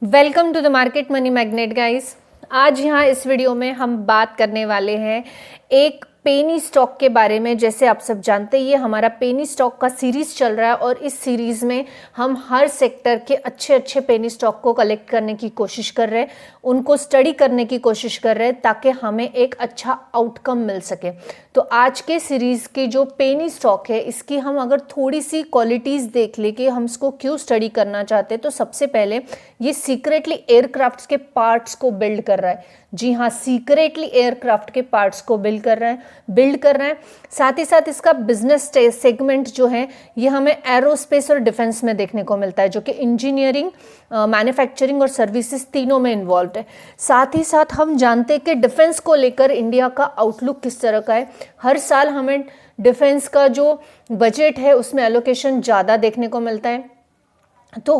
Welcome to the market money magnet guys. आज यहाँ इस वीडियो में हम बात करने वाले हैं एक पेनी स्टॉक के बारे में। जैसे आप सब जानते हैं ये हमारा पेनी स्टॉक का सीरीज चल रहा है और इस सीरीज में हम हर सेक्टर के अच्छे अच्छे पेनी स्टॉक को कलेक्ट करने की कोशिश कर रहे हैं, उनको स्टडी करने की कोशिश कर रहे हैं ताकि हमें एक अच्छा आउटकम मिल सके। तो आज के सीरीज की जो पेनी स्टॉक है इसकी हम अगर थोड़ी सी क्वालिटीज़ देख ले कि हम इसको क्यों स्टडी करना चाहते हैं, तो सबसे पहले ये सीक्रेटली एयरक्राफ्ट्स के पार्ट्स को बिल्ड कर रहा है। जी हाँ, सीक्रेटली एयरक्राफ्ट के पार्ट्स को बिल्ड कर रहा है। साथ ही साथ इसका बिजनेस सेगमेंट जो है ये हमें एरोस्पेस और डिफेंस में देखने को मिलता है, जो कि इंजीनियरिंग, मैन्युफैक्चरिंग और सर्विसेज तीनों में इन्वॉल्व है। साथ ही साथ हम जानते हैं कि डिफेंस को लेकर इंडिया का आउटलुक किस तरह का है। हर साल हमें डिफेंस का जो बजट है उसमें एलोकेशन ज़्यादा देखने को मिलता है। तो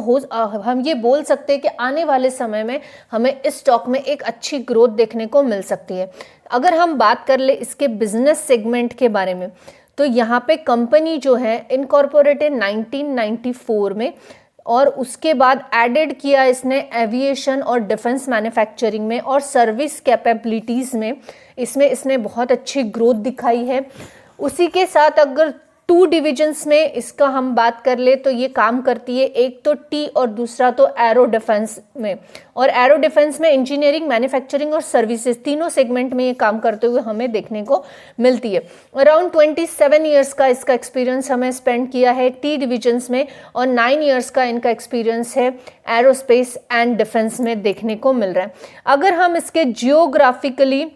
हम ये बोल सकते हैं कि आने वाले समय में हमें इस स्टॉक में एक अच्छी ग्रोथ देखने को मिल सकती है। अगर हम बात कर ले इसके बिजनेस सेगमेंट के बारे में, तो यहाँ पे कंपनी जो है इनकॉर्पोरेटेड 1994 में, और उसके बाद एडेड किया इसने एविएशन और डिफेंस मैन्युफैक्चरिंग में और सर्विस कैपेबिलिटीज़ में। इसमें इसने बहुत अच्छी ग्रोथ दिखाई है। उसी के साथ अगर टू डिविजन्स में इसका हम बात कर ले तो ये काम करती है, एक तो टी और दूसरा तो एरो डिफेंस में। और एरो डिफेंस में इंजीनियरिंग, मैन्युफैक्चरिंग और सर्विसेज तीनों सेगमेंट में ये काम करते हुए हमें देखने को मिलती है। अराउंड 27 ईयर्स का इसका एक्सपीरियंस हमें स्पेंड किया है टी डिविजन्स में, और 9 ईयर्स का इनका एक्सपीरियंस है एरोस्पेस एंड डिफेंस में देखने को मिल रहा है। अगर हम इसके जियोग्राफिकली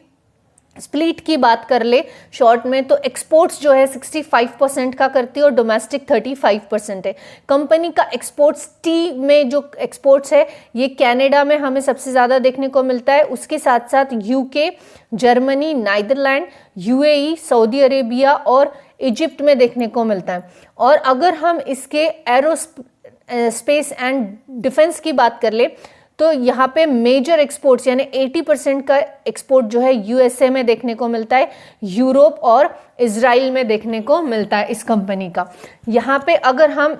स्प्लिट की बात कर ले शॉर्ट में, तो एक्सपोर्ट्स जो है 65% का करती है और डोमेस्टिक 35% है। कंपनी का एक्सपोर्ट्स टी में जो एक्सपोर्ट्स है ये कनाडा में हमें सबसे ज़्यादा देखने को मिलता है। उसके साथ साथ UK, Germany, Netherlands, UAE, Saudi Arabia और इजिप्ट में देखने को मिलता है। और अगर हम इसके एरोस्पेस एंड डिफेंस की बात कर ले तो यहाँ पे मेजर एक्सपोर्ट्स यानी 80% का एक्सपोर्ट जो है यूएसए में देखने को मिलता है, यूरोप और इजराइल में देखने को मिलता है इस कंपनी का। यहाँ पे अगर हम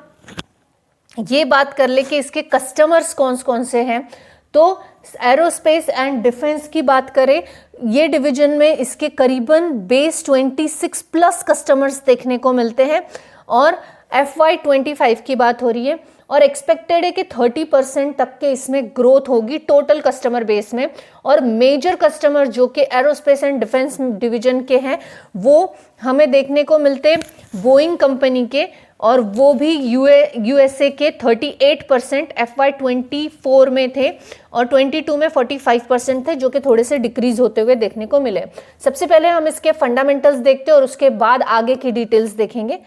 ये बात कर ले कि इसके कस्टमर्स कौन कौन से हैं, तो एरोस्पेस एंड डिफेंस की बात करें, ये डिवीजन में इसके करीबन बेस 26 प्लस कस्टमर्स देखने को मिलते हैं। और FY25 की बात हो रही है और एक्सपेक्टेड है कि 30% तक के इसमें ग्रोथ होगी टोटल कस्टमर बेस में। और मेजर कस्टमर जो कि एरोस्पेस एंड डिफेंस डिवीजन के हैं वो हमें देखने को मिलते बोइंग कंपनी के, और वो भी यूएसए के 38% FY24 में थे, और 22 में 45% थे, जो कि थोड़े से डिक्रीज होते हुए देखने को मिले। सबसे पहले हम इसके फंडामेंटल्स देखते हैं और उसके बाद आगे की डिटेल्स देखेंगे।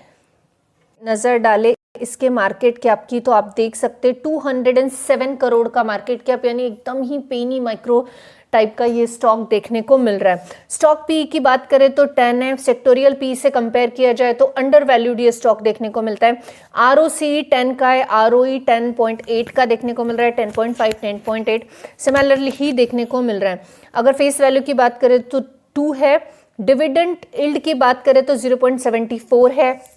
नज़र डाले इसके मार्केट कैप की तो आप देख सकते 207 करोड़ का मार्केट कैप, यानी एकदम ही पेनी माइक्रो टाइप का ये स्टॉक देखने को मिल रहा है। स्टॉक पी की बात करें तो 10 है। सेक्टोरियल पी से कंपेयर किया जाए तो अंडर वैल्यूड ये स्टॉक देखने को मिलता है। ROCE 10 का है, ROE 10.8 का देखने को मिल रहा है, 10.5, 10.8 सिमिलरली ही देखने को मिल रहा है। अगर फेस वैल्यू की बात करें तो 2 है। डिविडेंड यील्ड की बात करें तो 0.74 है,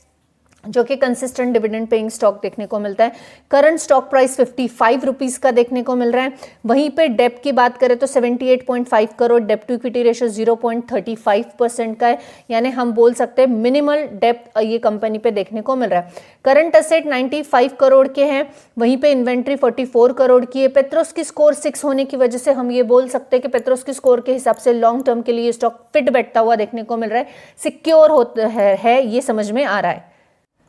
जो कि कंसिस्टेंट डिविडेंड पेइंग स्टॉक देखने को मिलता है। करंट स्टॉक प्राइस 55 रुपीज़ का देखने को मिल रहा है। वहीं पे डेप्ट की बात करें तो 78.5 करोड़, डेप्ट टू इक्विटी रेशियो 0.35% का है, यानी हम बोल सकते हैं मिनिमल डेप्ट ये कंपनी पे देखने को मिल रहा है। करंट असेट 95 करोड़ के हैं, वहीं पे इन्वेंट्री 44 करोड़ की है। पेट्रोस की स्कोर 6 होने की वजह से हम ये बोल सकते हैं कि पेट्रोस की स्कोर के हिसाब से लॉन्ग टर्म के लिए स्टॉक फिट बैठता हुआ देखने को मिल रहा है, सिक्योर होता है ये समझ में आ रहा है।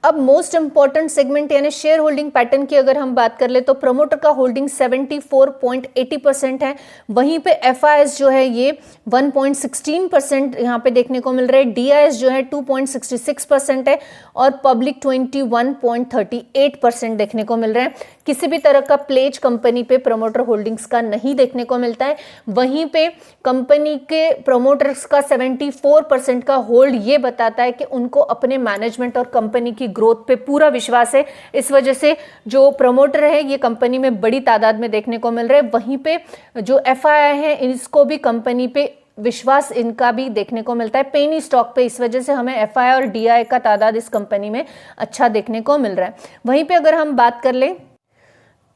अब मोस्ट इंपॉर्टेंट सेगमेंट यानी शेयर होल्डिंग पैटर्न की अगर हम बात कर ले तो प्रमोटर का होल्डिंग 74.80% है। वहीं पे FIS जो है ये 1.16% यहाँ पे देखने को मिल रहा है। DIS जो है 2.66% है और पब्लिक 21.38% देखने को मिल रहा है। किसी भी तरह का प्लेज कंपनी पे प्रमोटर होल्डिंग्स का नहीं देखने को मिलता है। वहीं पे कंपनी के प्रमोटर्स का 74% का होल्ड ये बताता है कि उनको अपने मैनेजमेंट और कंपनी की ग्रोथ पे पूरा विश्वास है। इस वजह से जो प्रमोटर है ये कंपनी में बड़ी तादाद में देखने को मिल रहे हैं। वहीं पे जो FII है इसको भी कंपनी पे विश्वास इनका भी देखने को मिलता है पेनी स्टॉक पे। इस वजह से हमें FII और DI का तादाद इस कंपनी में अच्छा देखने को मिल रहा है। वहीं पे अगर हम बात कर लें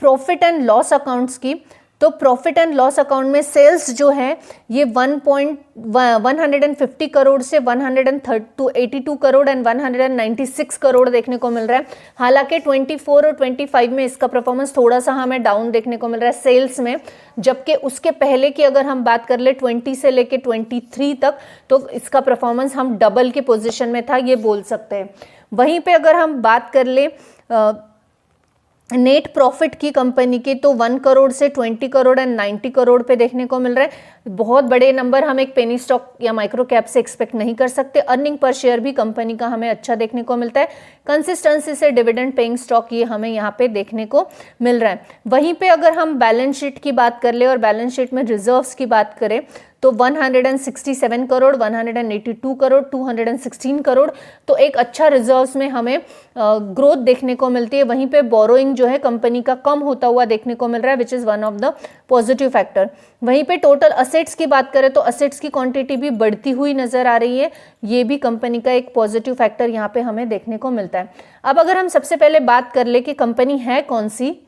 प्रॉफिट एंड लॉस अकाउंट्स की, तो प्रॉफिट एंड लॉस अकाउंट में सेल्स जो है ये 150 करोड़ से 182 करोड़ एंड 196 करोड़ देखने को मिल रहा है। हालांकि 24 और 25 में इसका परफॉर्मेंस थोड़ा सा हमें डाउन देखने को मिल रहा है सेल्स में, जबकि उसके पहले की अगर हम बात कर ले 20 से लेके 23 तक, तो इसका परफॉर्मेंस हम डबल की पोजीशन में था, ये बोल सकते हैं। वहीं पे अगर हम बात कर ले नेट प्रॉफिट की कंपनी की, तो 1 करोड़ से 20 करोड़ एंड 90 करोड़ पे देखने को मिल रहा है। बहुत बड़े नंबर हम एक पेनी स्टॉक या माइक्रो कैप से एक्सपेक्ट नहीं कर सकते। अर्निंग पर शेयर भी कंपनी का हमें अच्छा देखने को मिलता है। कंसिस्टेंसी से डिविडेंड पेइंग स्टॉक ये हमें यहाँ पे देखने को मिल रहा है। वहीं पे अगर हम बैलेंस शीट की बात कर ले और बैलेंस शीट में रिजर्व्स की बात करें, तो 167 करोड़, 182 करोड़, 216 करोड़, तो एक अच्छा रिजर्व्स में हमें ग्रोथ देखने को मिलती है। वहीं पे बोरोइंग जो है कंपनी का कम होता हुआ देखने को मिल रहा है, which is one of the positive factor. वहीं पे टोटल असेट्स की बात करें तो असेट्स की क्वांटिटी भी बढ़ती हुई नजर आ रही है, ये भी कंपनी का एक पॉजिटिव फैक्टर यहाँ पे हमें देखने को मिलता है। अब अगर हम सबसे पहले बात कर ले कि कंपनी है कौन सी,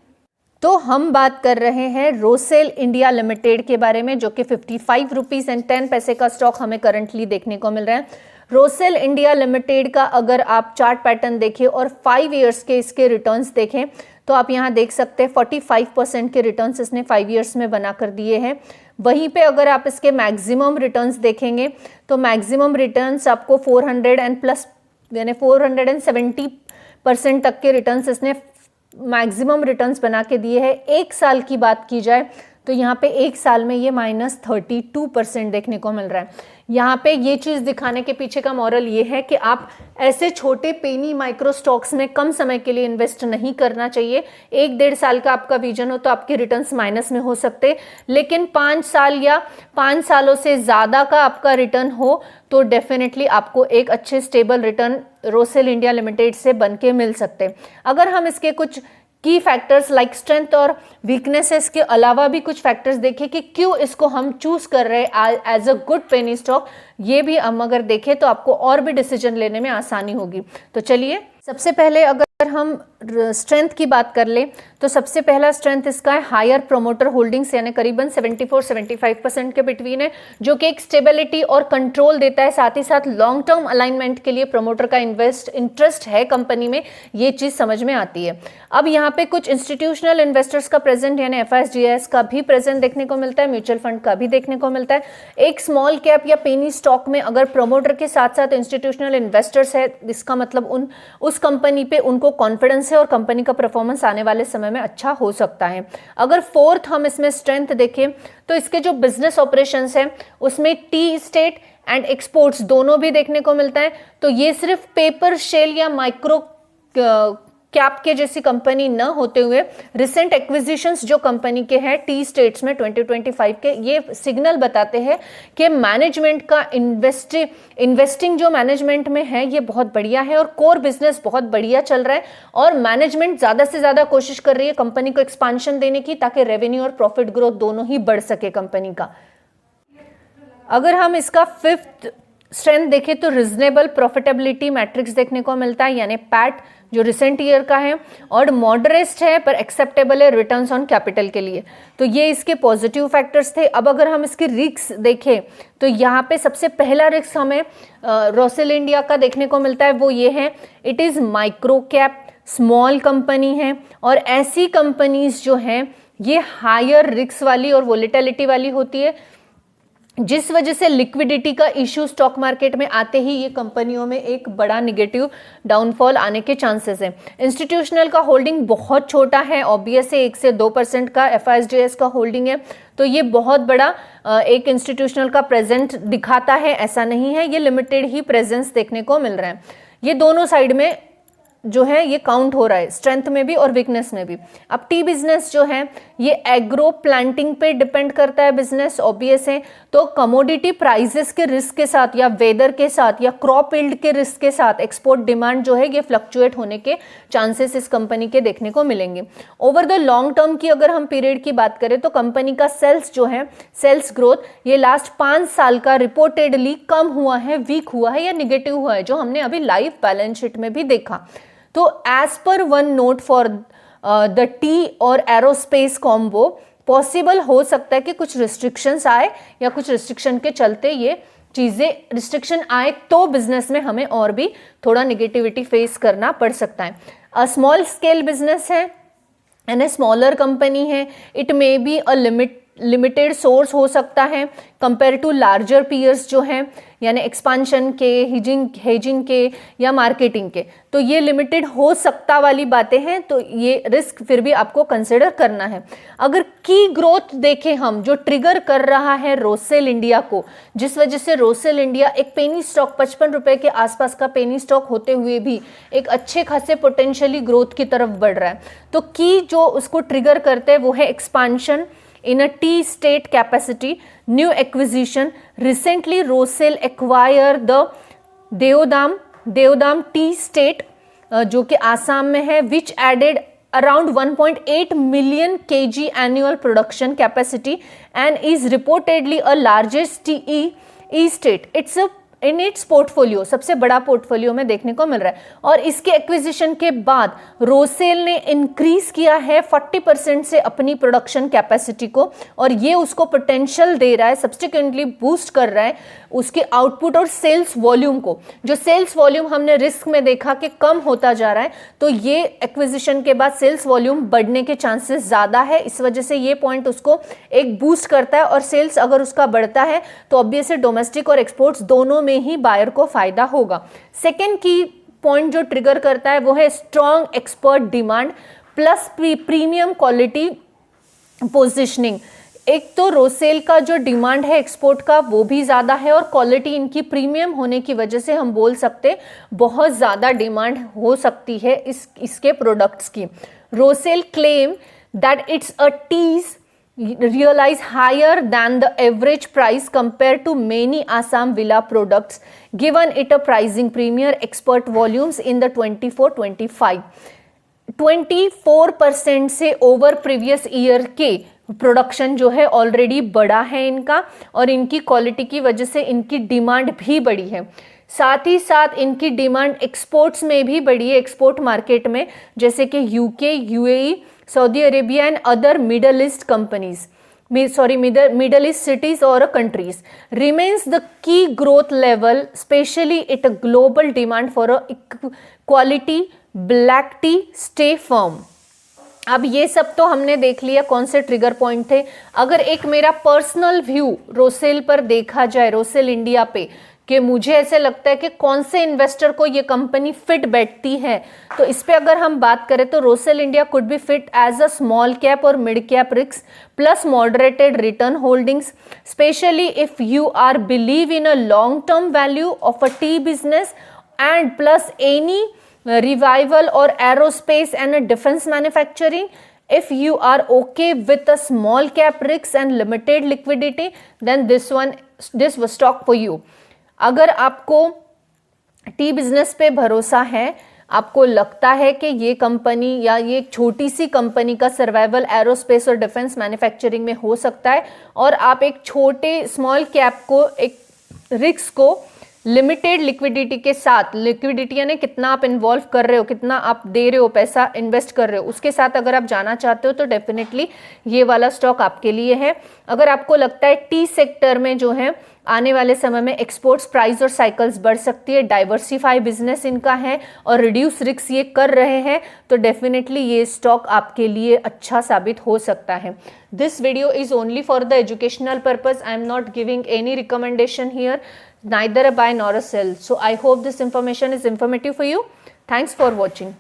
तो हम बात कर रहे हैं रोसेल इंडिया लिमिटेड के बारे में, जो कि 55 रुपीज़ एंड 10 पैसे का स्टॉक हमें करंटली देखने को मिल रहा है। रोसेल इंडिया लिमिटेड का अगर आप चार्ट पैटर्न देखें और 5 इयर्स के इसके रिटर्न्स देखें, तो आप यहाँ देख सकते हैं 45% के रिटर्न्स इसने 5 इयर्स में बना कर दिए हैं। वहीं पे अगर आप इसके मैक्सिमम रिटर्न्स देखेंगे, तो मैक्सिमम रिटर्न्स आपको 400 एंड प्लस यानी 470% तक के रिटर्न्स इसने मैक्सिमम रिटर्न्स बना के दिए हैं। एक साल की बात की जाए तो यहाँ पे एक साल में ये -32% देखने को मिल रहा है। यहाँ पे ये चीज़ दिखाने के पीछे का मॉरल ये है कि आप ऐसे छोटे पेनी माइक्रो स्टॉक्स में कम समय के लिए इन्वेस्ट नहीं करना चाहिए। 1-1.5 साल का आपका विजन हो तो आपके रिटर्न्स माइनस में हो सकते, लेकिन 5 साल या 5 सालों से ज़्यादा का आपका रिटर्न हो तो डेफिनेटली आपको एक अच्छे stable return Rosell India limited से बन के मिल सकते। अगर हम इसके कुछ की फैक्टर्स लाइक स्ट्रेंथ और वीकनेसेस के अलावा भी कुछ फैक्टर्स देखें कि क्यों इसको हम चूज कर रहे हैं as a good penny stock, ये भी हम अगर देखें तो आपको और भी डिसीजन लेने में आसानी होगी। तो चलिए सबसे पहले अगर हम स्ट्रेंथ की बात कर ले, तो सबसे पहला स्ट्रेंथ इसका है हायर प्रोमोटर होल्डिंग्स, यानी करीबन 74-75% के बिटवीन है, जो कि एक स्टेबिलिटी और कंट्रोल देता है। साथ ही साथ लॉन्ग टर्म अलाइनमेंट के लिए प्रमोटर का इंटरेस्ट है कंपनी में, ये चीज़ समझ में आती है। अब यहाँ पे कुछ इंस्टीट्यूशनल इन्वेस्टर्स का प्रेजेंट यानी FIS का भी प्रेजेंट देखने को मिलता है, म्यूचुअल फंड का भी देखने को मिलता है। एक स्मॉल कैप या पेनी स्टॉक में अगर प्रमोटर के साथ साथ इंस्टीट्यूशनल इन्वेस्टर्स है, इसका मतलब उस कंपनी पे उनको कॉन्फिडेंस है और कंपनी का परफॉर्मेंस आने वाले समय में अच्छा हो सकता है। अगर फोर्थ हम इसमें स्ट्रेंथ देखें तो इसके जो बिजनेस ऑपरेशंस है उसमें टी स्टेट एंड एक्सपोर्ट्स दोनों भी देखने को मिलता है। तो ये सिर्फ पेपर शेल या माइक्रो कैप के जैसी कंपनी न होते हुए रिसेंट एक्विजिशंस जो कंपनी के हैं टी स्टेट्स में 2025 के, ये सिग्नल बताते हैं कि मैनेजमेंट का इन्वेस्टिंग जो मैनेजमेंट में है ये बहुत बढ़िया है और कोर बिजनेस बहुत बढ़िया चल रहा है और मैनेजमेंट ज़्यादा से ज़्यादा कोशिश कर रही है कंपनी को एक्सपांशन देने की, ताकि रेवेन्यू और प्रॉफिट ग्रोथ दोनों ही बढ़ सके कंपनी का। अगर हम इसका फिफ्थ स्ट्रेंथ देखें तो रिजनेबल प्रॉफिटेबिलिटी मैट्रिक्स देखने को मिलता है, यानी पैट जो रिसेंट ईयर का है और मॉडरेस्ट है पर एक्सेप्टेबल है रिटर्न्स ऑन कैपिटल के लिए। तो ये इसके पॉजिटिव फैक्टर्स थे। अब अगर हम इसके रिस्क देखें तो यहाँ पे सबसे पहला रिस्क हमें रोसेल इंडिया का देखने को मिलता है, वो ये है it is micro cap, small company है और ऐसी कंपनीज जो हैं ये हायर रिस्क वाली और वोलेटिलिटी वाली होती है, जिस वजह से लिक्विडिटी का इश्यू स्टॉक मार्केट में आते ही ये कंपनियों में एक बड़ा नेगेटिव डाउनफॉल आने के चांसेस हैं। इंस्टीट्यूशनल का होल्डिंग बहुत छोटा है, ऑब्वियस है 1 से 2% का FIS का होल्डिंग है, तो ये बहुत बड़ा एक इंस्टीट्यूशनल का प्रेजेंट दिखाता है, ऐसा नहीं है, ये लिमिटेड ही प्रेजेंस देखने को मिल रहा है। ये दोनों साइड में जो है ये काउंट हो रहा है, स्ट्रेंथ में भी और वीकनेस में भी। अब टी बिजनेस जो है ये एग्रो प्लांटिंग पे डिपेंड करता है बिजनेस, ऑब्वियस है, तो कमोडिटी प्राइसेस के रिस्क के साथ या वेदर के साथ या क्रॉप यील्ड के रिस्क के साथ एक्सपोर्ट डिमांड जो है ये फ्लक्चुएट होने के चांसेस इस कंपनी के देखने को मिलेंगे। ओवर द लॉन्ग टर्म की अगर हम पीरियड की बात करें तो कंपनी का सेल्स जो है, सेल्स ग्रोथ ये लास्ट 5 साल का रिपोर्टेडली कम हुआ है, वीक हुआ है या निगेटिव हुआ है, जो हमने अभी लाइव बैलेंस शीट में भी देखा। तो as per one note for the T और एरोस्पेस कॉम्बो, पॉसिबल हो सकता है कि कुछ रिस्ट्रिक्शंस आए या कुछ रिस्ट्रिक्शन के चलते ये चीज़ें रिस्ट्रिक्शन आए तो बिजनेस में हमें और भी थोड़ा निगेटिविटी फेस करना पड़ सकता है। स्मॉल स्केल बिजनेस है एंड ए स्मॉलर कंपनी है, it may be a limited source हो सकता है कंपेयर टू लार्जर पीयर्स जो हैं, यानी एक्सपांशन के, हेजिंग के या मार्केटिंग के, तो ये लिमिटेड हो सकता वाली बातें हैं, तो ये रिस्क फिर भी आपको कंसिडर करना है। अगर की ग्रोथ देखें हम, जो ट्रिगर कर रहा है रोसेल इंडिया को, जिस वजह से रोसेल इंडिया एक पेनी स्टॉक 55 रुपए के आसपास का पेनी स्टॉक होते हुए भी एक अच्छे खासे पोटेंशियली ग्रोथ की तरफ बढ़ रहा है, तो की जो उसको ट्रिगर करते हैं वो है expansion in a tea state capacity, new acquisition. Recently Rosel acquired the Deodam tea estate जो कि आसाम में है, which added around 1.8 million kg annual production capacity and is reportedly a largest tea state. It's a in its portfolio, सबसे बड़ा portfolio में देखने को मिल रहा है। और इसके एक्विजिशन के बाद रोसेल ने इंक्रीज किया है 40% से अपनी प्रोडक्शन कैपेसिटी को, और ये उसको पोटेंशियल दे रहा है, सब्सिक्वेंटली बूस्ट कर रहा है उसके आउटपुट और सेल्स वॉल्यूम को। जो सेल्स वॉल्यूम हमने रिस्क में देखा कि कम होता जा रहा है, तो ये एक्विजिशन के बाद सेल्स वॉल्यूम बढ़ने के चांसेस ज़्यादा है, इस वजह से ये पॉइंट उसको एक बूस्ट करता है। और सेल्स अगर उसका बढ़ता है तो ऑब्वियसली डोमेस्टिक और एक्सपोर्ट्स दोनों में ही बायर को फायदा होगा। सेकेंड की पॉइंट जो ट्रिगर करता है वो है strong expert demand plus premium quality positioning. एक तो रोसेल का जो डिमांड है एक्सपोर्ट का वो भी ज़्यादा है, और क्वालिटी इनकी प्रीमियम होने की वजह से हम बोल सकते बहुत ज़्यादा डिमांड हो सकती है इसके प्रोडक्ट्स की। Resale claim that it's a tees realize higher than the average price compared to many Assam Villa products, given it a pricing premier export volumes in the 24-25 24% से ओवर प्रीवियस ईयर के production जो है already बढ़ा है इनका, और इनकी quality की वजह से इनकी डिमांड भी बढ़ी है। साथ ही साथ इनकी डिमांड एक्सपोर्ट्स में भी बढ़ी है, एक्सपोर्ट मार्केट में, जैसे कि UK, UAE, Saudi Arabia and other Middle East companies, Middle East cities or countries remains the key growth level, especially at a global demand for a quality black tea stay firm. अब ये सब तो हमने देख लिया कौन से trigger point थे। अगर एक मेरा पर्सनल व्यू रोसेल पर देखा जाए, रोसेल इंडिया पे, कि मुझे ऐसे लगता है कि कौन से इन्वेस्टर को ये कंपनी फिट बैठती है, तो इस पे अगर हम बात करें तो Rossell India could be fit as a small cap और mid cap risk plus moderated return holdings, especially if you are believe in a long term value of a tea business and plus any revival or aerospace and a defense manufacturing. If you are okay with a small cap risks and limited liquidity, then this was stock for you. अगर आपको T business पे भरोसा है, आपको लगता है कि ये कंपनी या ये छोटी सी कंपनी का सर्वाइवल एरोस्पेस और डिफेंस मैन्युफैक्चरिंग में हो सकता है, और आप एक छोटे स्मॉल कैप को, एक रिस्क को लिमिटेड लिक्विडिटी के साथ, लिक्विडिटी यानी कितना आप इन्वॉल्व कर रहे हो, कितना आप दे रहे हो, पैसा इन्वेस्ट कर रहे हो, उसके साथ अगर आप जाना चाहते हो तो डेफिनेटली ये वाला स्टॉक आपके लिए है। अगर आपको लगता है टी सेक्टर में जो है आने वाले समय में एक्सपोर्ट्स प्राइस और साइकिल्स बढ़ सकती है, डाइवर्सिफाई बिजनेस इनका है और रिड्यूस रिस्क ये कर रहे हैं, तो डेफिनेटली ये स्टॉक आपके लिए अच्छा साबित हो सकता है। This video is only for the educational purpose. I am not giving any recommendation here, neither a buy nor a sell. So I hope this information is informative for you. Thanks for watching.